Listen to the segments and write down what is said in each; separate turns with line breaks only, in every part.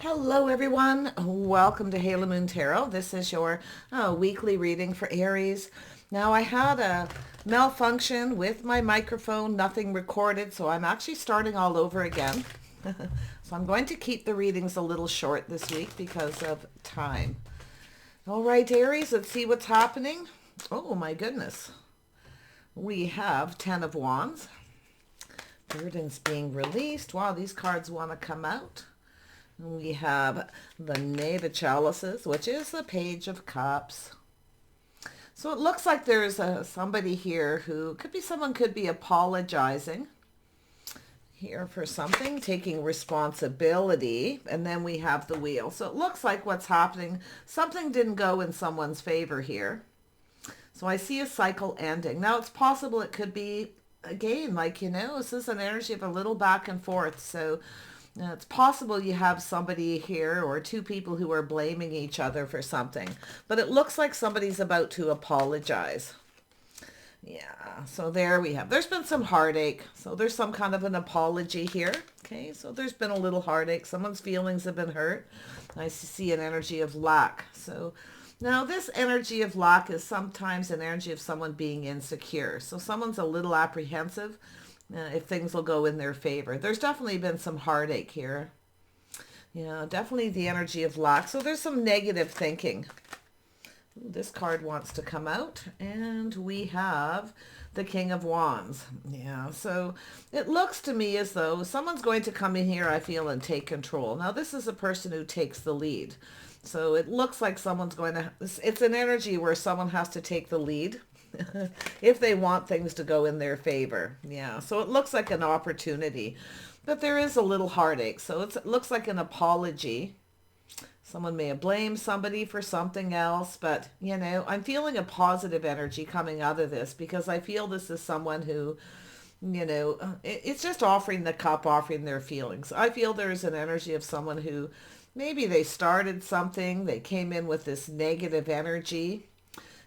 Hello everyone, welcome to Halo Moon Tarot. This is your weekly reading for Aries. Now I had a malfunction with my microphone, nothing recorded, so I'm actually starting all over again. So I'm going to keep the readings a little short this week because of time. All right, Aries, let's see what's happening. Oh my goodness. We have 10 of Wands. Burdens being released. Wow, these cards want to come out. We have the Knave of Chalices, which is the Page of Cups. So it looks like there's somebody here who could be apologizing here for something, taking responsibility. And then we have the Wheel. So it looks like what's happening, something didn't go in someone's favor here. So I see a cycle ending. Now it's possible it could be, again, this is an energy of a little back and forth. So it's possible you have somebody here or two people who are blaming each other for something, but it looks like somebody's about to apologize. Yeah, so there we have, there's been some heartache. So there's some kind of an apology here. Okay, so there's been a little heartache. Someone's feelings have been hurt. I see an energy of lack. So now this energy of lack is sometimes an energy of someone being insecure. So someone's a little apprehensive if things will go in their favor. There's definitely been some heartache here. Yeah, definitely the energy of lack. So there's some negative thinking. Ooh, this card wants to come out. And we have the King of Wands. Yeah, so it looks to me as though someone's going to come in here, I feel, and take control. Now, this is a person who takes the lead. So it looks like someone's going to, it's an energy where someone has to take the lead if they want things to go in their favor. Yeah, so it looks like an opportunity, but there is a little heartache. So it looks like an apology. Someone may have blamed somebody for something else, but I'm feeling a positive energy coming out of this because I feel this is someone who, it's just offering the cup, offering their feelings. I feel there's an energy of someone who maybe they started something, they came in with this negative energy.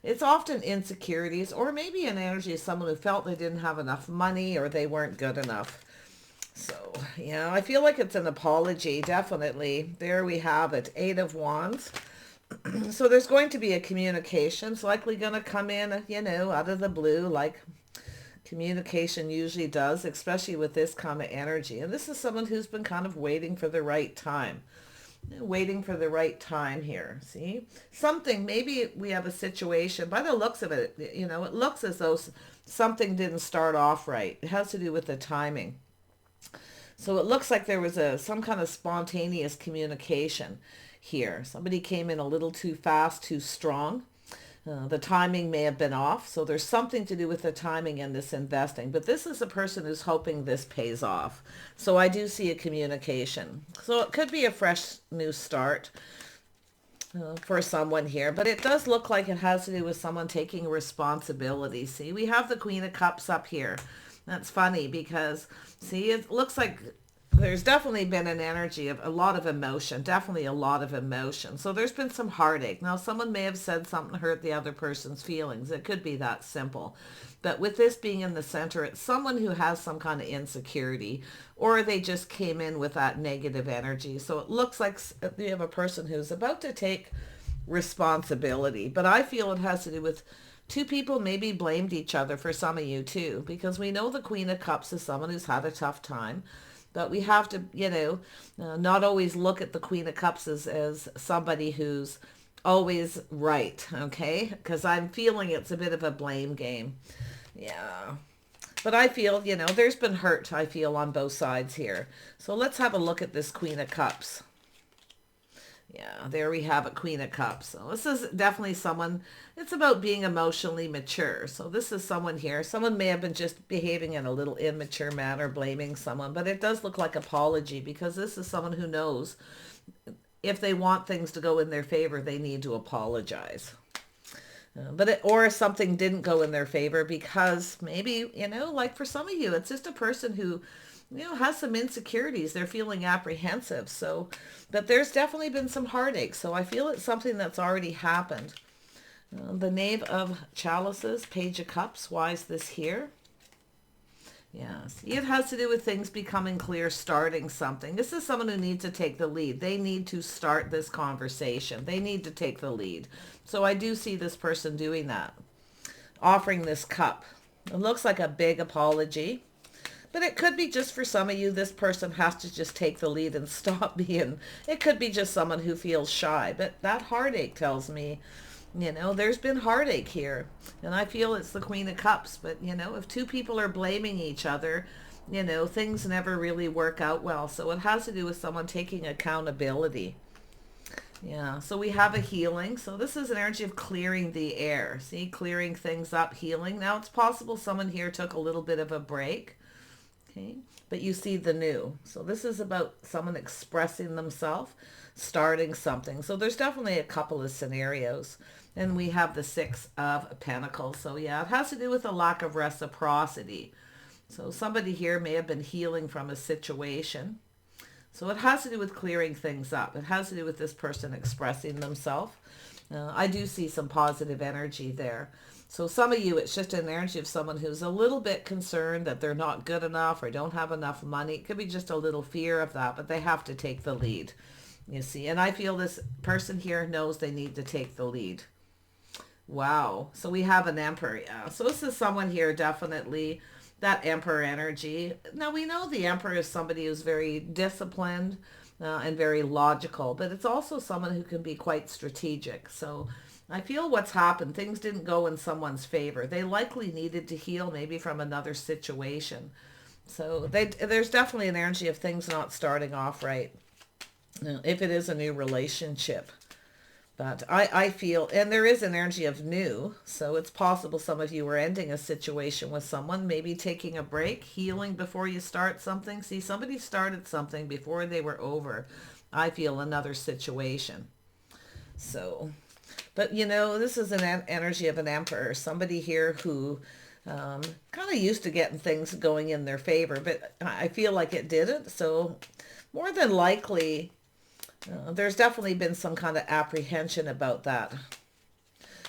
It's often insecurities, or maybe an energy of someone who felt they didn't have enough money or they weren't good enough. So, yeah, I feel like it's an apology, definitely. There we have it, 8 of Wands. So there's going to be a communication. It's likely going to come in, out of the blue, like communication usually does, especially with this kind of energy. And this is someone who's been kind of waiting for the right time. Waiting for the right time here. See, something, maybe we have a situation, by the looks of it, it looks as though something didn't start off right. It has to do with the timing. So it looks like there was some kind of spontaneous communication here. Somebody came in a little too fast, too strong. The timing may have been off. So there's something to do with the timing in this investing. But this is a person who's hoping this pays off. So I do see a communication. So it could be a fresh new start for someone here. But it does look like it has to do with someone taking responsibility. See, we have the Queen of Cups up here. That's funny because, see, it looks like there's definitely been an energy of a lot of emotion, definitely a lot of emotion. So there's been some heartache. Now, someone may have said something to hurt the other person's feelings. It could be that simple. But with this being in the center, it's someone who has some kind of insecurity, or they just came in with that negative energy. So it looks like you have a person who's about to take responsibility. But I feel it has to do with two people maybe blamed each other for some of you too, because we know the Queen of Cups is someone who's had a tough time. But we have to, not always look at the Queen of Cups as somebody who's always right, okay? Because I'm feeling it's a bit of a blame game. Yeah. But I feel, there's been hurt, I feel, on both sides here. So let's have a look at this Queen of Cups. Yeah, there we have a Queen of Cups. So this is definitely someone, it's about being emotionally mature. So this is someone here. Someone may have been just behaving in a little immature manner, blaming someone. But it does look like apology because this is someone who knows if they want things to go in their favor, they need to apologize. Or something didn't go in their favor because maybe, like for some of you, it's just a person who has some insecurities. They're feeling apprehensive. So, but there's definitely been some heartache. So I feel it's something that's already happened. The Knave of Chalices, Page of Cups. Why is this here? Yes, it has to do with things becoming clear, starting something. This is someone who needs to take the lead. They need to start this conversation. They need to take the lead. So I do see this person doing that, offering this cup. It looks like a big apology, but it could be just for some of you, this person has to just take the lead and stop being, it could be just someone who feels shy, but that heartache tells me, you know, there's been heartache here. And I feel it's the Queen of Cups. But, you know, if two people are blaming each other, you know, things never really work out well. So it has to do with someone taking accountability. Yeah, so we have a healing. So this is an energy of clearing the air. See, clearing things up, healing. Now, it's possible someone here took a little bit of a break. Okay, but you see the new. So this is about someone expressing themselves, starting something. So there's definitely a couple of scenarios. And we have the Six of Pentacles. So yeah, it has to do with a lack of reciprocity. So somebody here may have been healing from a situation. So it has to do with clearing things up. It has to do with this person expressing themselves. I do see some positive energy there. So some of you, it's just an energy of someone who's a little bit concerned that they're not good enough or don't have enough money. It could be just a little fear of that, but they have to take the lead, you see. And I feel this person here knows they need to take the lead. Wow. So we have an Emperor. Yeah. So this is someone here, definitely that Emperor energy. Now we know the Emperor is somebody who's very disciplined and very logical, but it's also someone who can be quite strategic. So I feel what's happened, things didn't go in someone's favor. They likely needed to heal maybe from another situation. So there's definitely an energy of things not starting off right, if it is a new relationship. But I feel, and there is an energy of new, so it's possible some of you are ending a situation with someone, maybe taking a break, healing before you start something. See, somebody started something before they were over, I feel, another situation. So, but you know, this is an energy of an Emperor, somebody here who kind of used to getting things going in their favor, but I feel like it didn't. So more than likely, there's definitely been some kind of apprehension about that.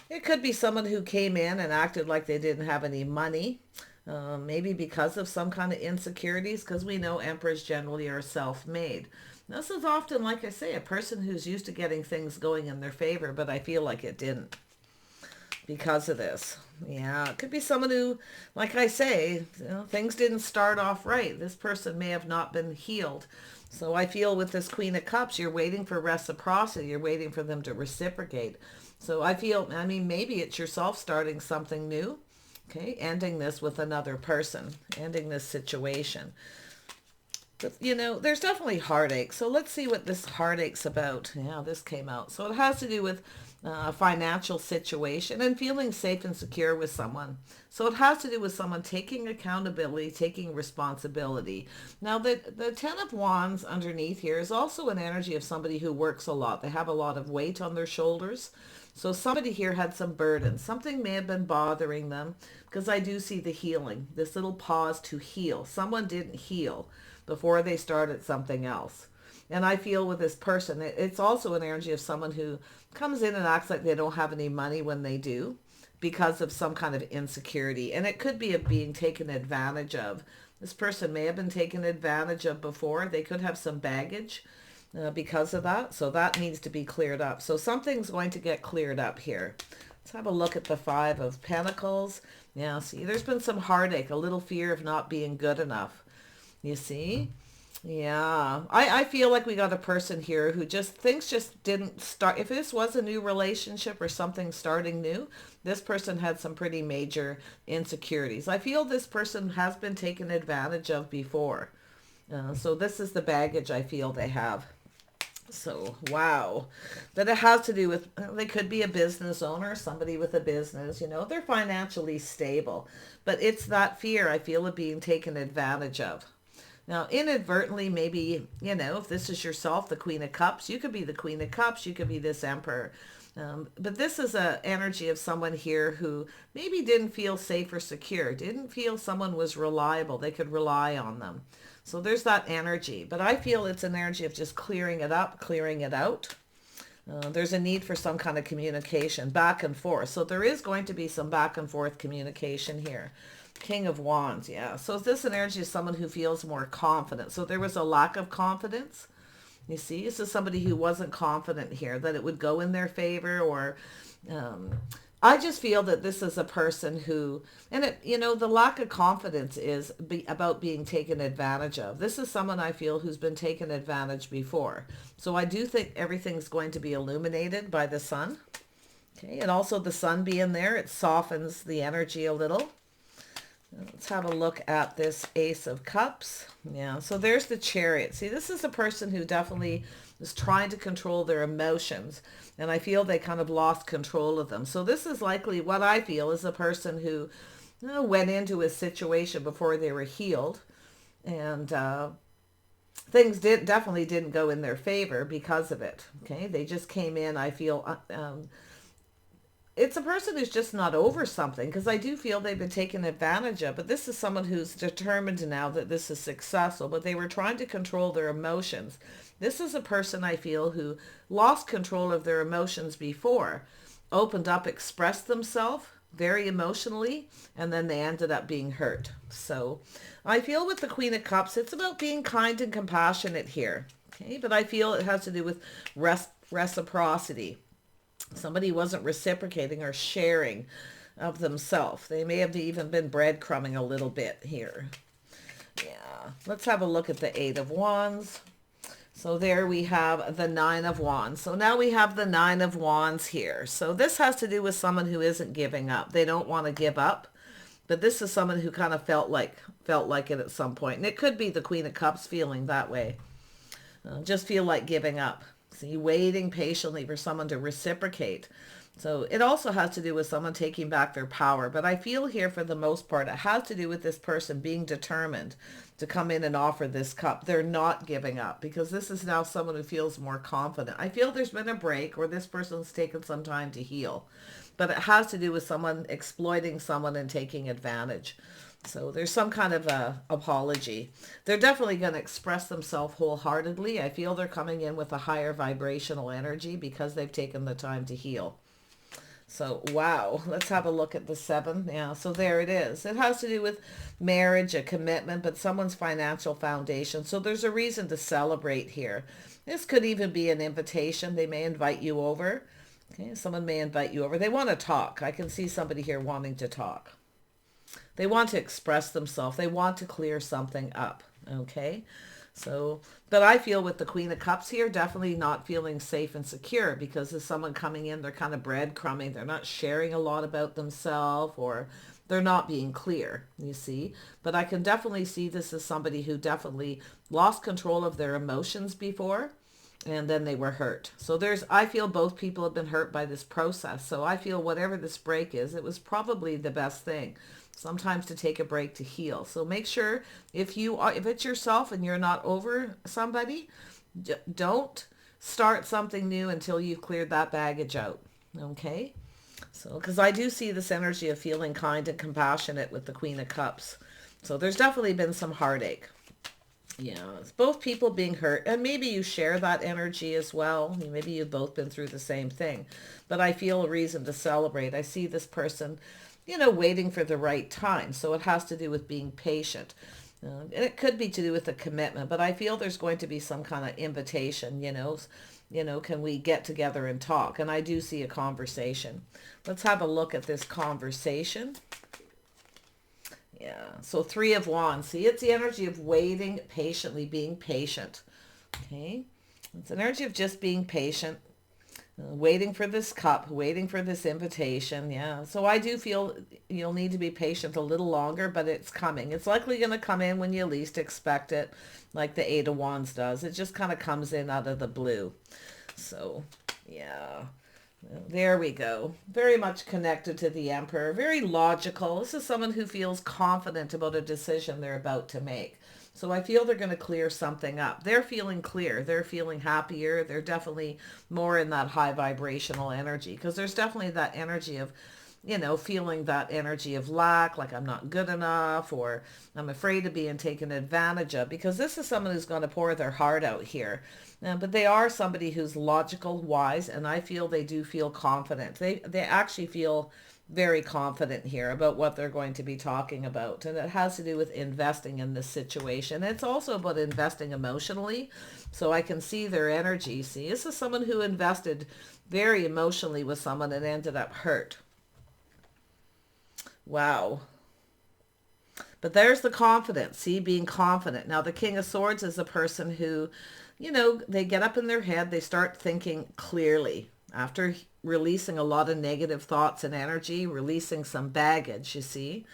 It could be someone who came in and acted like they didn't have any money, maybe because of some kind of insecurities, because we know emperors generally are self-made. This is often, like I say, a person who's used to getting things going in their favor, but I feel like it didn't because of this. Yeah, it could be someone who, like I say, you know, things didn't start off right. This person may have not been healed. So I feel with this Queen of Cups, you're waiting for reciprocity. You're waiting for them to reciprocate. So I feel, I mean, maybe it's yourself starting something new. Okay, ending this with another person, ending this situation. But, you know, there's definitely heartache. So let's see what this heartache's about. Yeah, this came out. So it has to do with a financial situation and feeling safe and secure with someone. So it has to do with someone taking accountability, taking responsibility. Now, the Ten of Wands underneath here is also an energy of somebody who works a lot. They have a lot of weight on their shoulders. So somebody here had some burden. Something may have been bothering them, because I do see the healing, this little pause to heal. Someone didn't heal before they started something else. And I feel with this person, it's also an energy of someone who comes in and acts like they don't have any money when they do, because of some kind of insecurity. And it could be of being taken advantage of. This person may have been taken advantage of before. They could have some baggage because of that. So that needs to be cleared up. So something's going to get cleared up here. Let's have a look at the Five of Pentacles. Yeah, see, there's been some heartache, a little fear of not being good enough. You see? Yeah, I feel like we got a person here who just, things just didn't start. If this was a new relationship or something starting new, this person had some pretty major insecurities. I feel this person has been taken advantage of before. So this is the baggage I feel they have. So, wow. But it has to do with, they could be a business owner, somebody with a business, you know, they're financially stable. But it's that fear, I feel, of being taken advantage of. Now, inadvertently, maybe, you know, if this is yourself, the Queen of Cups, you could be the Queen of Cups, you could be this Emperor. But this is an energy of someone here who maybe didn't feel safe or secure, didn't feel someone was reliable, they could rely on them. So there's that energy. But I feel it's an energy of just clearing it up, clearing it out. There's a need for some kind of communication, back and forth. So there is going to be some back and forth communication here. King of Wands, yeah. So this energy is someone who feels more confident. So there was a lack of confidence. You see, this is somebody who wasn't confident here, that it would go in their favor, or I just feel that this is a person who, and it, the lack of confidence is about being taken advantage of. This is someone I feel who's been taken advantage before. So I do think everything's going to be illuminated by the sun. Okay, and also the sun being there, it softens the energy a little. Let's have a look at this Ace of Cups. Yeah, so there's the Chariot. See, this is a person who definitely is trying to control their emotions, and I feel they kind of lost control of them. So this is likely what I feel is a person who went into a situation before they were healed, and things definitely didn't go in their favor because of it. Okay, they just came in, I feel, it's a person who's just not over something, because I do feel they've been taken advantage of. But this is someone who's determined now that this is successful, but they were trying to control their emotions. This is a person I feel who lost control of their emotions before, opened up, expressed themselves very emotionally, and then they ended up being hurt. So I feel with the Queen of Cups, it's about being kind and compassionate here. Okay, but I feel it has to do with reciprocity. Somebody wasn't reciprocating or sharing of themselves. They may have even been breadcrumbing a little bit here. Yeah. Let's have a look at the Eight of Wands. So there we have the Nine of Wands. So now we have the Nine of Wands here. So this has to do with someone who isn't giving up. They don't want to give up. But this is someone who kind of felt like it at some point. And it could be the Queen of Cups feeling that way. Just feel like giving up. See, waiting patiently for someone to reciprocate. So it also has to do with someone taking back their power. But I feel here for the most part, it has to do with this person being determined to come in and offer this cup. They're not giving up, because this is now someone who feels more confident. I feel there's been a break, or this person's taken some time to heal. But it has to do with someone exploiting someone and taking advantage. So there's some kind of a apology. They're definitely going to express themselves wholeheartedly. I feel they're coming in with a higher vibrational energy because they've taken the time to heal. So, wow. Let's have a look at the Seven. Yeah, so there it is. It has to do with marriage, a commitment, but someone's financial foundation. So there's a reason to celebrate here. This could even be an invitation. They may invite you over. Okay, someone may invite you over. They want to talk. I can see somebody here wanting to talk. They want to express themselves. They want to clear something up. Okay. So, but I feel with the Queen of Cups here, definitely not feeling safe and secure, because there's someone coming in, they're kind of breadcrumbing. They're not sharing a lot about themselves, or they're not being clear, you see. But I can definitely see this as somebody who definitely lost control of their emotions before, and then they were hurt. So I feel both people have been hurt by this process. So I feel whatever this break is, it was probably the best thing. Sometimes to take a break to heal. So make sure if it's yourself and you're not over somebody, don't start something new until you've cleared that baggage out. Okay? So, because I do see this energy of feeling kind and compassionate with the Queen of Cups. So there's definitely been some heartache. Yeah, it's both people being hurt, and maybe you share that energy as well. Maybe you've both been through the same thing. But I feel a reason to celebrate. I see this person, waiting for the right time. So it has to do with being patient. And it could be to do with a commitment, but I feel there's going to be some kind of invitation, can we get together and talk? And I do see a conversation. Let's have a look at this conversation. Yeah, so Three of Wands. See, it's the energy of waiting patiently, being patient. Okay, it's an energy of just being patient. Waiting for this cup, waiting for this invitation. Yeah, so I do feel you'll need to be patient a little longer, but it's coming. It's likely going to come in when you least expect it, like the Eight of Wands does. It just kind of comes in out of the blue. So, yeah, there we go. Very much connected to the Emperor. Very logical. This is someone who feels confident about a decision they're about to make. So I feel they're going to clear something up. They're feeling clear. They're feeling happier. They're definitely more in that high vibrational energy, because there's definitely that energy of, feeling that energy of lack, like I'm not good enough, or I'm afraid of being taken advantage of, because this is someone who's going to pour their heart out here. But they are somebody who's logical, wise, and I feel they do feel confident. They actually feel very confident here about what they're going to be talking about. And it has to do with investing in this situation. It's also about investing emotionally. So I can see their energy. See, this is someone who invested very emotionally with someone and ended up hurt. Wow. But there's the confidence. See, being confident. Now, the King of Swords is a person who, they get up in their head. They start thinking clearly. After releasing a lot of negative thoughts and energy, releasing some baggage, you see.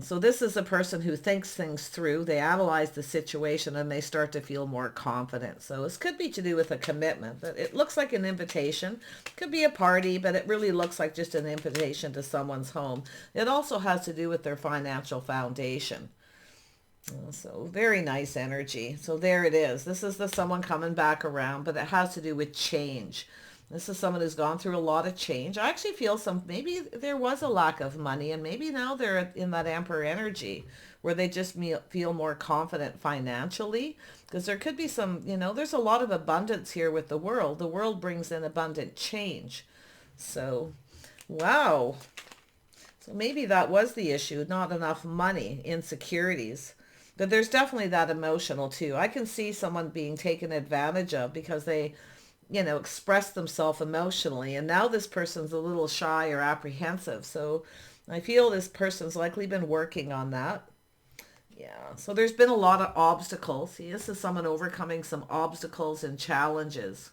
So this is a person who thinks things through. They analyze the situation and they start to feel more confident. So this could be to do with a commitment. But it looks like an invitation. Could be a party, but it really looks like just an invitation to someone's home. It also has to do with their financial foundation. So very nice energy. So there it is. This is the someone coming back around, but it has to do with change. This is someone who's gone through a lot of change. I actually feel maybe there was a lack of money, and maybe now they're in that Emperor energy where they just feel more confident financially, because there could be some, there's a lot of abundance here with the world. The world brings in abundant change. So, wow. So maybe that was the issue, not enough money, insecurities. But there's definitely that emotional too. I can see someone being taken advantage of because they, express themselves emotionally. And now this person's a little shy or apprehensive. So I feel this person's likely been working on that. Yeah. So there's been a lot of obstacles. See, this is someone overcoming some obstacles and challenges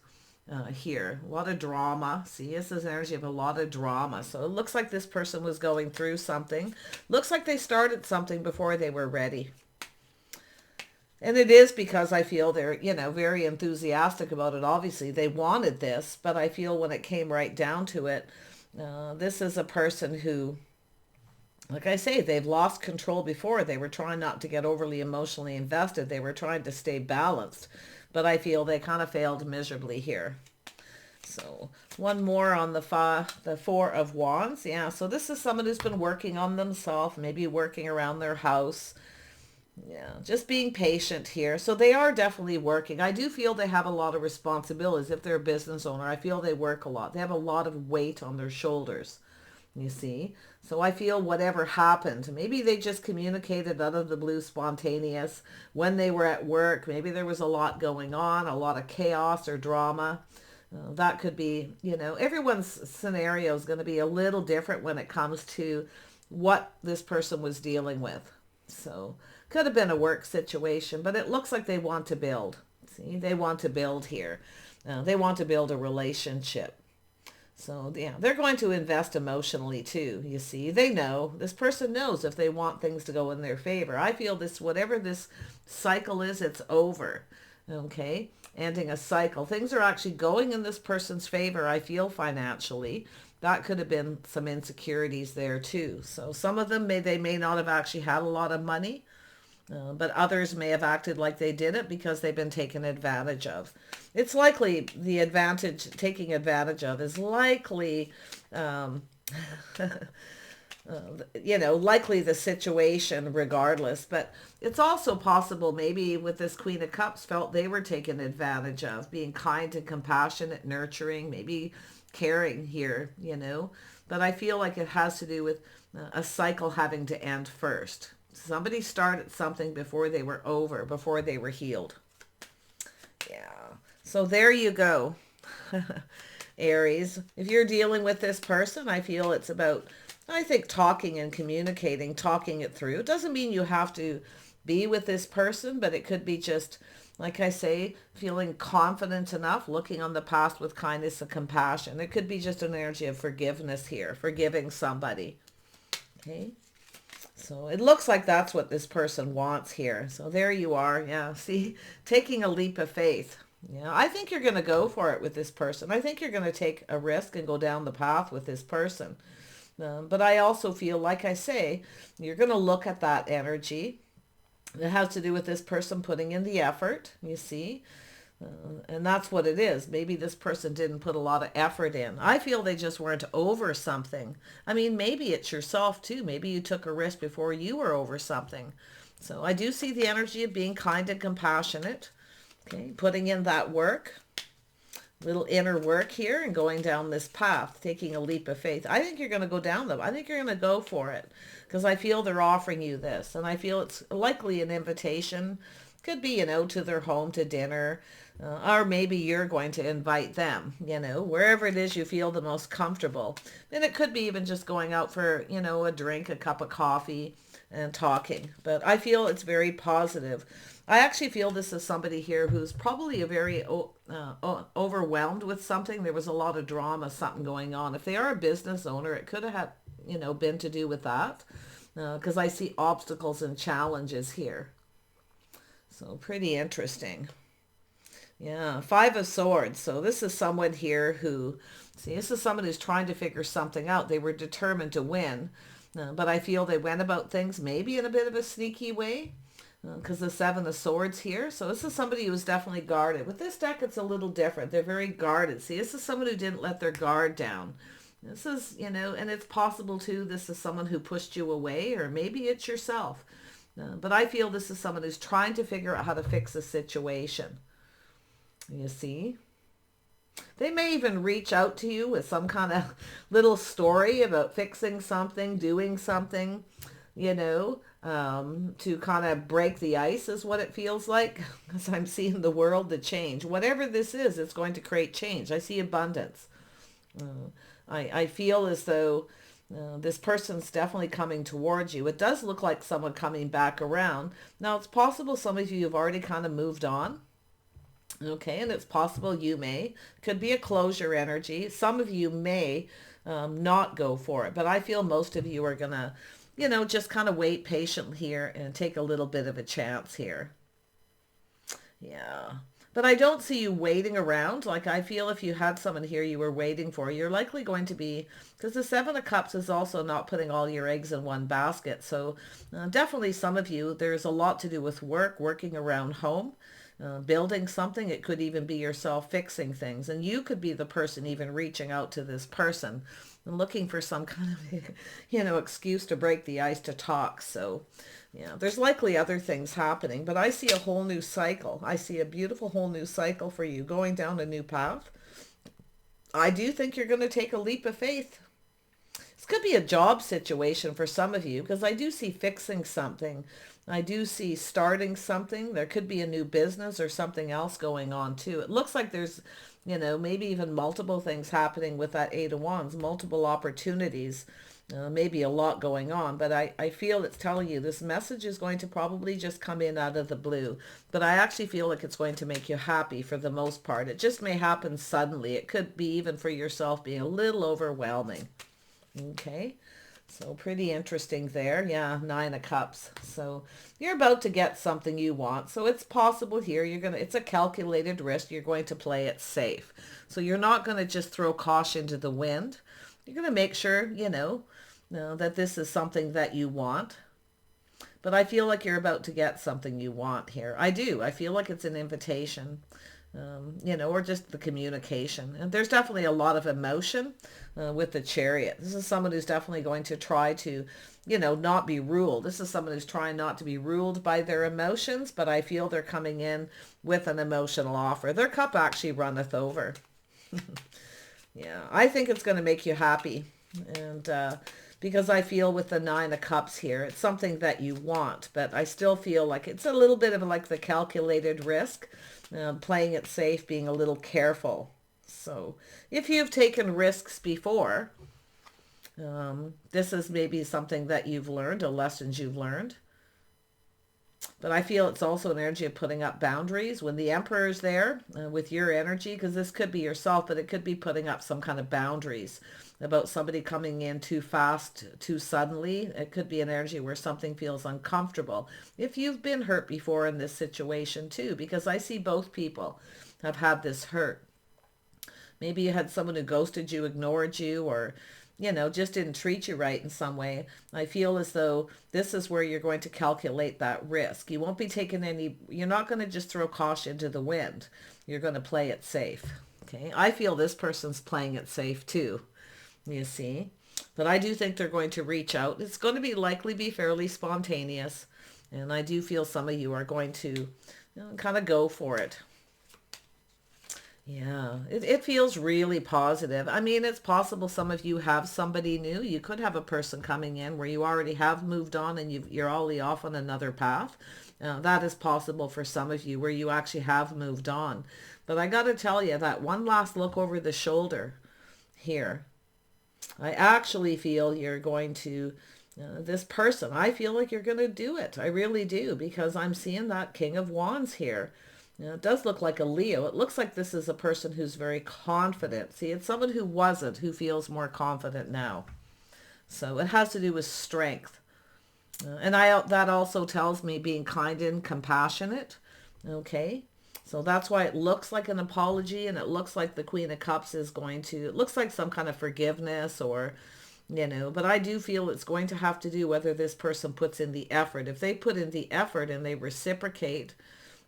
here. A lot of drama. See, this is energy of a lot of drama. So it looks like this person was going through something. Looks like they started something before they were ready. And it is because I feel they're, very enthusiastic about it. Obviously, they wanted this, but I feel when it came right down to it, this is a person who, like I say, they've lost control before. They were trying not to get overly emotionally invested. They were trying to stay balanced, but I feel they kind of failed miserably here. So one more on the Four of Wands. Yeah, so this is someone who's been working on themselves, maybe working around their house. Yeah, just being patient here. So they are definitely working. I do feel they have a lot of responsibilities. If they're a business owner, I feel they work a lot. They have a lot of weight on their shoulders, you see. So I feel whatever happened, maybe they just communicated out of the blue, spontaneous. When they were at work, maybe there was a lot going on, a lot of chaos or drama. That could be, everyone's scenario is going to be a little different when it comes to what this person was dealing with. So could have been a work situation, but it looks like they want to build. See, they want to build here. They want to build a relationship. So yeah, they're going to invest emotionally too. You see, they know, this person knows if they want things to go in their favor. I feel this, whatever this cycle is, it's over. Okay. Ending a cycle. Things are actually going in this person's favor. I feel financially. That could have been some insecurities there too. So some of them they may not have actually had a lot of money, but others may have acted like they did it because they've been taken advantage of. It's likely the taking advantage of is likely, likely the situation regardless. But it's also possible maybe with this Queen of Cups felt they were taken advantage of, being kind and compassionate, nurturing, maybe caring here, but I feel like it has to do with a cycle having to end first. Somebody started something before they were over, before they were healed. Yeah. So there you go. Aries, if you're dealing with this person, I feel it's about, I think, talking and communicating, talking it through. It doesn't mean you have to be with this person, but it could be just, like I say, feeling confident enough, looking on the past with kindness and compassion. It could be just an energy of forgiveness here, forgiving somebody. Okay. So it looks like that's what this person wants here. So there you are. Yeah. See, taking a leap of faith. Yeah. I think you're going to go for it with this person. I think you're going to take a risk and go down the path with this person. But I also feel, like I say, you're going to look at that energy. It has to do with this person putting in the effort, you see. And that's what it is. Maybe this person didn't put a lot of effort in. I feel they just weren't over something. I mean, maybe it's yourself too. Maybe you took a risk before you were over something. So I do see the energy of being kind and compassionate. Okay, putting in that work. little inner work here and going down this path, taking a leap of faith. I think you're going to go down them. I think you're going to go for it because I feel they're offering you this, and I feel it's likely an invitation. Could be, to their home to dinner, or maybe you're going to invite them, wherever it is you feel the most comfortable. And it could be even just going out for, a drink, a cup of coffee and talking. But I feel it's very positive. I actually feel this is somebody here who's probably a very overwhelmed with something. There was a lot of drama, something going on. If they are a business owner, it could have had, been to do with that. Because I see obstacles and challenges here. So pretty interesting. Yeah, Five of Swords. So this is someone here who, this is someone who's trying to figure something out. They were determined to win, but I feel they went about things maybe in a bit of a sneaky way because the Seven of Swords here. So this is somebody who was definitely guarded. With this deck, it's a little different. They're very guarded. See, this is someone who didn't let their guard down. This is, and it's possible too, this is someone who pushed you away, or maybe it's yourself. But I feel this is someone who's trying to figure out how to fix a situation. You see? They may even reach out to you with some kind of little story about fixing something, doing something, to kind of break the ice is what it feels like. Because I'm seeing the world to change. Whatever this is, it's going to create change. I see abundance. I feel as though this person's definitely coming towards you. It does look like someone coming back around. Now, it's possible some of you have already kind of moved on. Okay, and it's possible you may. Could be a closure energy. Some of you may not go for it. But I feel most of you are going to, just kind of wait patiently here and take a little bit of a chance here. Yeah. But I don't see you waiting around. Like, I feel if you had someone here you were waiting for, you're likely going to be, because the Seven of Cups is also not putting all your eggs in one basket. So definitely some of you, there's a lot to do with work, working around home, building something. It could even be yourself fixing things. And you could be the person even reaching out to this person and looking for some kind of, excuse to break the ice to talk. So yeah, there's likely other things happening, but I see a whole new cycle. I see a beautiful whole new cycle for you going down a new path. I do think you're going to take a leap of faith. This could be a job situation for some of you because I do see fixing something. I do see starting something. There could be a new business or something else going on too. It looks like there's, maybe even multiple things happening with that Eight of Wands, multiple opportunities. Maybe a lot going on, but I feel it's telling you this message is going to probably just come in out of the blue. But I actually feel like it's going to make you happy for the most part. It just may happen suddenly. It could be even for yourself being a little overwhelming. Okay, so pretty interesting there. Yeah, Nine of Cups. So you're about to get something you want. So it's possible here it's a calculated risk. You're going to play it safe. So you're not going to just throw caution to the wind. You're going to make sure, that this is something that you want. But I feel like you're about to get something you want here. I do. I feel like it's an invitation, or just the communication. And there's definitely a lot of emotion with the Chariot. This is someone who's definitely going to try to, not be ruled. This is someone who's trying not to be ruled by their emotions, but I feel they're coming in with an emotional offer. Their cup actually runneth over. Yeah, I think it's going to make you happy. And because I feel with the Nine of Cups here, it's something that you want. But I still feel like it's a little bit of like the calculated risk, playing it safe, being a little careful. So if you've taken risks before, this is maybe something that you've learned, a lessons you've learned. But I feel it's also an energy of putting up boundaries. When the Emperor is there with your energy, because this could be yourself, but it could be putting up some kind of boundaries about somebody coming in too fast, too suddenly. It could be an energy where something feels uncomfortable. If you've been hurt before in this situation too, because I see both people have had this hurt. Maybe you had someone who ghosted you, ignored you, or just didn't treat you right in some way. I feel as though this is where you're going to calculate that risk. You won't be taking you're not going to just throw caution to the wind. You're going to play it safe. Okay. I feel this person's playing it safe too, you see. But I do think they're going to reach out. It's going to likely be fairly spontaneous. And I do feel some of you are going to kind of go for it. Yeah, it feels really positive. I mean, it's possible some of you have somebody new. You could have a person coming in where you already have moved on and you're already off on another path. That is possible for some of you where you actually have moved on. But I got to tell you that one last look over the shoulder here, I actually feel you're going to, this person, I feel like you're going to do it. I really do, because I'm seeing that King of Wands here. Now, it does look like a Leo. It looks like this is a person who's very confident. See, it's someone who wasn't, who feels more confident now. So it has to do with strength. And that also tells me being kind and compassionate. Okay. So that's why it looks like an apology, and it looks like the Queen of Cups is going to, it looks like some kind of forgiveness or, but I do feel it's going to have to do whether this person puts in the effort. If they put in the effort and they reciprocate,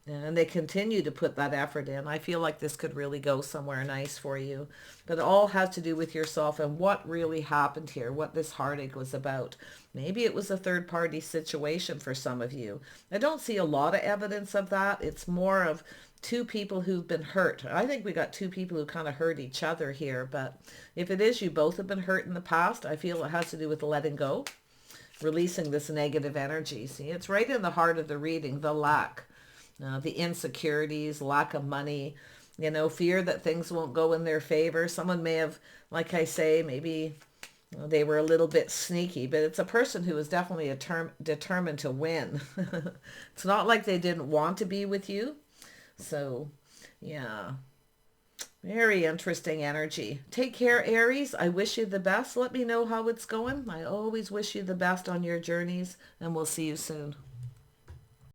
and they continue to put that effort in, I feel like this could really go somewhere nice for you. But it all has to do with yourself and what really happened here, what this heartache was about. Maybe it was a third-party situation for some of you. I don't see a lot of evidence of that. It's more of two people who've been hurt. I think we got two people who kind of hurt each other here. But if it is you both have been hurt in the past, I feel it has to do with letting go, releasing this negative energy. See, it's right in the heart of the reading, the lack. The insecurities, lack of money, fear that things won't go in their favor. Someone may have, like I say, maybe they were a little bit sneaky, but it's a person who is definitely determined to win. It's not like they didn't want to be with you. So, yeah, very interesting energy. Take care, Aries. I wish you the best. Let me know how it's going. I always wish you the best on your journeys, and we'll see you soon.